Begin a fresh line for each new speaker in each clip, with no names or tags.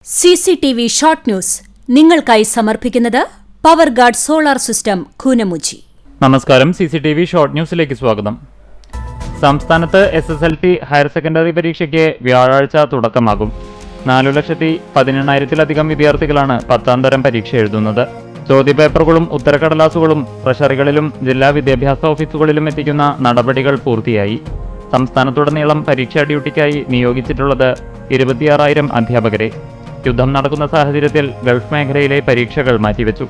CCTV short news നിങ്ങൾക്കായി സമർപ്പിക്കുന്നത് power guard solar system Koonamuchi.
നമസ്കാരം. CCTV ഷോർട്ട് ന്യൂസിലേക്ക് സ്വാഗതം. സംസ്ഥാനത്ത് SSLC ഹയർ സെക്കൻഡറി പരീക്ഷയ്ക്ക് വ്യാഴാഴ്ച തുടക്കമാകും. 4,18,000-ലധികം വിദ്യാർത്ഥികളാണ് 10ാം തരം പരീക്ഷ എഴുതുന്നത്. ചോദ്യപേപ്പറുകളും ഉത്തരക്കടലാസുകളും ട്രഷറികളിലും ജില്ലാ വിദ്യാഭ്യാസ ഓഫീസുകളിലും എത്തിക്കുന്ന നടപടികൾ പൂർത്തിയായി. സംസ്ഥാനത്തുടനീളം പരീക്ഷാ ഡ്യൂട്ടിക്കായി നിയോഗിച്ചിട്ടുള്ളത് 26,000 അധ്യാപകരെ. യുദ്ധം നടക്കുന്ന സാഹചര്യത്തിൽ ഗൾഫ് മേഖലയിലെ പരീക്ഷകൾ മാറ്റിവെച്ചു.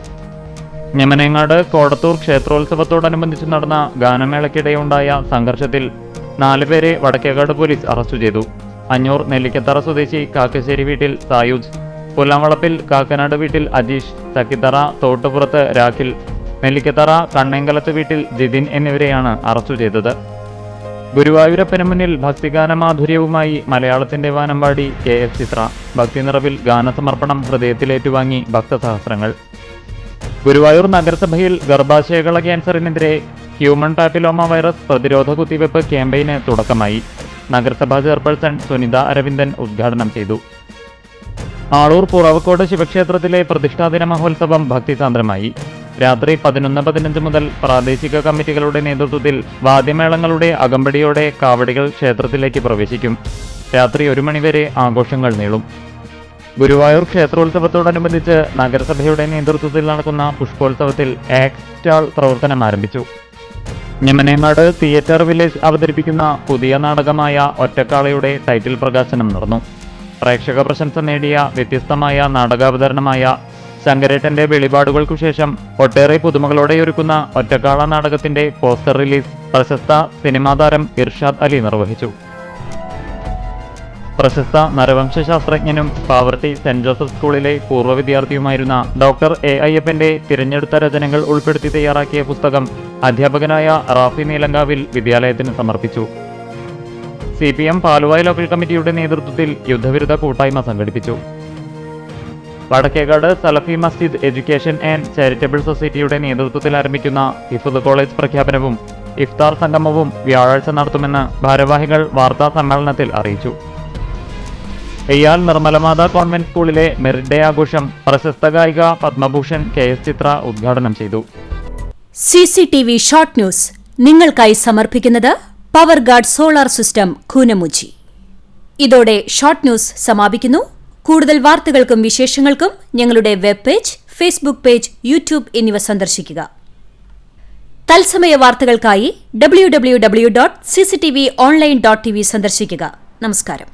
ഞമനേങ്ങാട് കോടത്തൂർ ക്ഷേത്രോത്സവത്തോടനുബന്ധിച്ച് നടന്ന ഗാനമേളയ്ക്കിടെയുണ്ടായ സംഘർഷത്തിൽ 4 പേരെ വടക്കേക്കാട് പോലീസ് അറസ്റ്റ് ചെയ്തു. അഞ്ഞൂർ നെല്ലിക്കത്തറ സ്വദേശി കാക്കശ്ശേരി വീട്ടിൽ സായൂജ്, പുല്ലാവളപ്പിൽ കാക്കനാട് വീട്ടിൽ അജീഷ്, ചക്കിത്തറ തോട്ടുപുറത്ത് രാഖിൽ, നെല്ലിക്കത്തറ കണ്ണേങ്കലത്ത് വീട്ടിൽ ജിതിൻ എന്നിവരെയാണ് അറസ്റ്റ് ചെയ്തത്. ഗുരുവായൂരപ്പന് മുന്നിൽ ഭക്തിഗാനമാധുര്യവുമായി മലയാളത്തിന്റെ വാനമ്പാടി KS ചിത്ര. ഭക്തി നിറവിൽ ഗാനസമർപ്പണം ഹൃദയത്തിലേറ്റുവാങ്ങി ഭക്തസഹസ്രങ്ങൾ. ഗുരുവായൂർ നഗരസഭയിൽ ഗർഭാശയകള ക്യാൻസറിനെതിരെ ഹ്യൂമൻ പാപ്പിലോമ വൈറസ് പ്രതിരോധ കുത്തിവയ്പ് ക്യാമ്പയിന് തുടക്കമായി. നഗരസഭാ ചെയർപേഴ്സൺ സുനിത അരവിന്ദൻ ഉദ്ഘാടനം ചെയ്തു. ആളൂർ പുറവക്കോട് ശിവക്ഷേത്രത്തിലെ പ്രതിഷ്ഠാദിന മഹോത്സവം ഭക്തിസാന്ദ്രമായി. രാത്രി 11:15 മുതൽ പ്രാദേശിക കമ്മിറ്റികളുടെ നേതൃത്വത്തിൽ വാദ്യമേളങ്ങളുടെ അകമ്പടിയോടെ കാവടികൾ ക്ഷേത്രത്തിലേക്ക് പ്രവേശിക്കും. രാത്രി 1 മണിവരെ ആഘോഷങ്ങൾ നീളും. ഗുരുവായൂർ ക്ഷേത്രോത്സവത്തോടനുബന്ധിച്ച് നഗരസഭയുടെ നേതൃത്വത്തിൽ നടക്കുന്ന പുഷ്പോത്സവത്തിൽ ആക്ട് സ്റ്റാൾ പ്രവർത്തനം ആരംഭിച്ചു. ഞമനേങ്ങാട് തിയേറ്റർ വില്ലേജ് അവതരിപ്പിക്കുന്ന പുതിയ നാടകമായ ഒറ്റക്കാളയുടെ ടൈറ്റിൽ പ്രകാശനം നടന്നു. പ്രേക്ഷക പ്രശംസ നേടിയ വ്യത്യസ്തമായ നാടകാവതരണമായ ശങ്കരേട്ടന്റെ വെളിപാടുകൾക്കു ശേഷം ഒട്ടേറെ പുതുമകളോടെ ഒരുക്കുന്ന ഒറ്റക്കാള നാടകത്തിന്റെ പോസ്റ്റർ റിലീസ് പ്രശസ്ത സിനിമാ താരം ഇർഷാദ് അലി നിർവഹിച്ചു. പ്രശസ്ത നരവംശാസ്ത്രജ്ഞനും പാവർട്ടി സെന്റ് ജോസഫ് സ്കൂളിലെ പൂർവ്വ വിദ്യാർത്ഥിയുമായിരുന്ന ഡോക്ടർ A. അയ്യപ്പന്റെ തിരഞ്ഞെടുത്ത രചനകൾ ഉൾപ്പെടുത്തി തയ്യാറാക്കിയ പുസ്തകം അധ്യാപകനായ റാഫി നീലങ്കാവിൽ വിദ്യാലയത്തിന് സമർപ്പിച്ചു. CPM പാലുവായ് ലോക്കൽ കമ്മിറ്റിയുടെ നേതൃത്വത്തിൽ യുദ്ധവിരുദ്ധ കൂട്ടായ്മ സംഘടിപ്പിച്ചു. വടക്കേക്കാട് സലഫി മസ്ജിദ് എഡ്യൂക്കേഷൻ ആൻഡ് ചാരിറ്റബിൾ സൊസൈറ്റിയുടെ നേതൃത്വത്തിൽ ആരംഭിക്കുന്ന ഹിഫ്ദ് കോളേജ് പ്രഖ്യാപനവും ഇഫ്താർ സംഗമവും വ്യാഴാഴ്ച നടത്തുമെന്ന് ഭാരവാഹികൾ വാർത്താ സമ്മേളനത്തിൽ അറിയിച്ചു. എയ്യാൽ നിർമ്മലമാതാ കോൺവെന്റ് സ്കൂളിലെ മെറിറ്റ് ഡേ ആഘോഷം പ്രശസ്ത ഗായിക പത്മഭൂഷൺ KS ചിത്ര ഉദ്ഘാടനം ചെയ്തു.
CCTV ഷോർട്ട് ന്യൂസ് നിങ്ങൾക്കായി സമർപ്പിക്കുന്നത് power guard solar system Koonamuchi. ഇതോടെ ഷോർട്ട് ന്യൂസ് സമാപിക്കുന്നു. കൂടുതൽ വാർത്തകൾക്കും വിശേഷങ്ങൾക്കും ഞങ്ങളുടെ web page, Facebook page, YouTube എന്നിവ സന്ദർശിക്കുക. തത്സമയ വാർത്തകൾക്കായി www.cctv online.tv സന്ദർശിക്കുക. നമസ്കാരം.